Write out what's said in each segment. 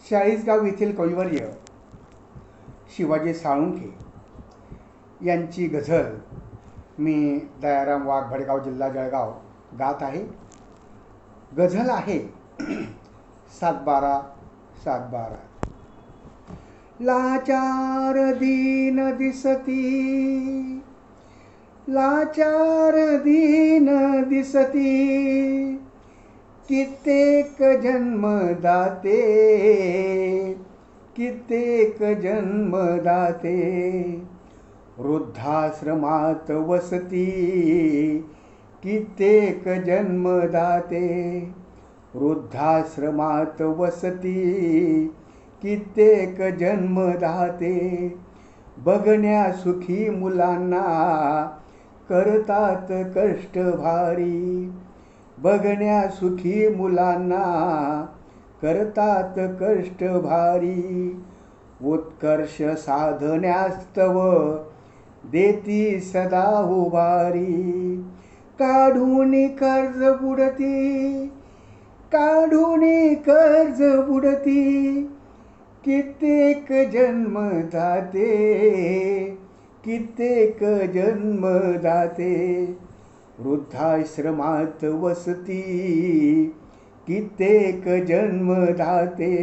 चाळीसगाव येथील कविवर्य शिवाजी साळुंखे यांची गझल मी दयाराम वाघ, भडगाव, जिल्हा जळगाव गात आहे. गझल आहे 7/12 लाचार दीन दिसती, लाचार दीन दिसती, कित्येक जन्मदाते, कित्येक जन्मदाते, वृद्धाश्रमात वसती, कित्येक जन्मदाते, वृद्धाश्रमात वसती, कित्येक जन्मदाते, बघण्या सुखी मुलांना करतात कष्ट भारी, बघण्या सुखी मुलांना करतात कष्ट भारी, उत्कर्ष साधण्यास्तव देती सदा उभारी, काढून कर्ज बुडती, काढून कर्ज बुडती, कित्येक जन्मदाते, कित्येक जन्मदाते, वृद्धाश्रमात वसती, कित्येक जन्मदाते,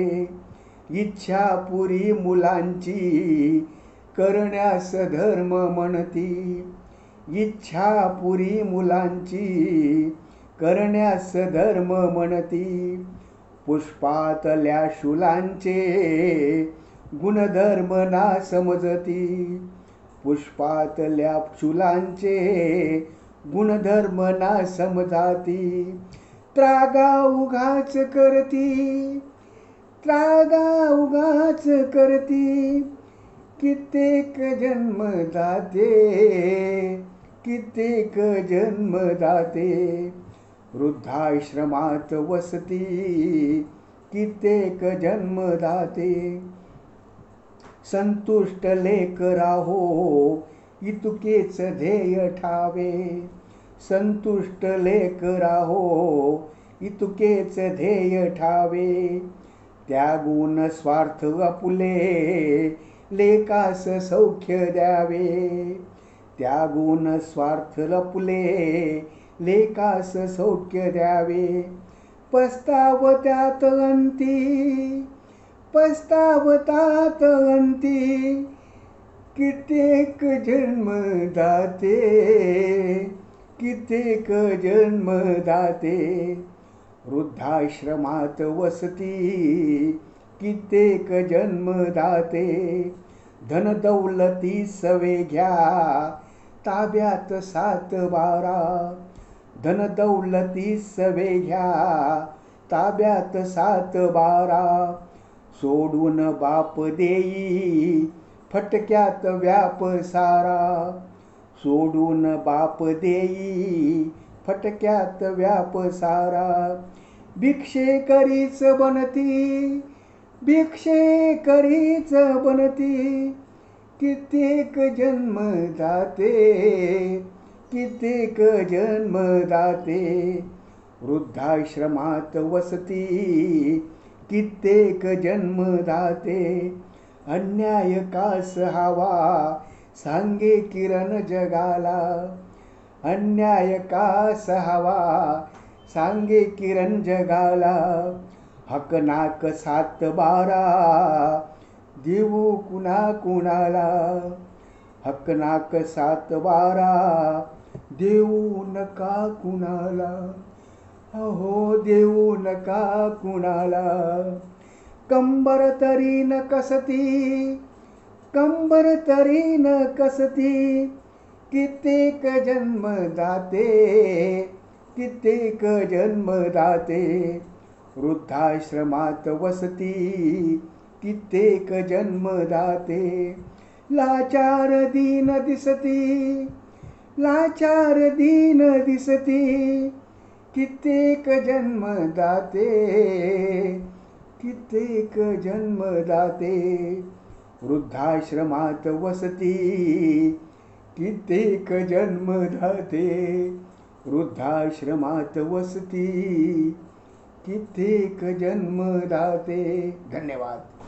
इच्छापुरी मुलांची करण्यास धर्म म्हणती, इच्छापुरी मुलांची करण्यास धर्म म्हणती, पुष्पातल्या शूलांचे गुणधर्म ना समजती, पुष्पातल्या शूलांचे गुणधर्म ना समजाती, त्रागा उगाच करती, त्रागा उगाच करती, कित्येक जन्मदाते, कित्येक जन्मदाते, वृद्धाश्रमात वसती, कित्येक जन्मदाते, संतुष्ट लेकरा हो इतुकेच ध्येय ठावे, संतुष्ट लेकरा हो इतुकेच ध्येय ठावे, त्यागून स्वार्थ आपुले लेकास सौख्य द्यावे, त्यागून स्वार्थ लपुले लेकास सौख्य द्यावे, पस्तावत्यात अंती, पस्तावतात अंती, कित्येक जन्मदाते, कित्येक जन्मदाते, वृद्धाश्रमात वसती, कित्येक जन्मदाते, धनदौलती सवे घ्या ताब्यात 7/12, धनदौलती सवे घ्या ताब्यात 7/12, सोडून बाप देई फटक्यात व्याप सारा, सोडून बाप देई फटक्यात व्याप सारा, भिक्षेकरीच बनती, भिक्षेकरीच बनती, कित्येक जन्मदाते, कित्येक जन्मदाते, वृद्धाश्रमात वसती, कित्येक जन्मदाते, अन्याय कास हवा सांगे किरण जगाला, अन्याय कास हवा सांगे किरण जगाला, हकनाक 7/12 देऊ कुणा कुणाला, हकनाक 7/12 देऊ नका कुणाला, अहो देऊ नका कुणाला, कंबर तरी न कसती, कंबर तरी न कसती, कित्येक जन्मदाते, कित्येक जन्मदाते, वृद्धाश्रमात वसती, कित्येक जन्मदाते, लाचार दीन दिसती, लाचार दीन दिसती, कित्येक जन्मदाते, कित्येक जन्मदाते, वृद्धाश्रमात वसती, कित्येक जन्मदाते, वृद्धाश्रमात वसती, कित्येक जन्मदाते. धन्यवाद.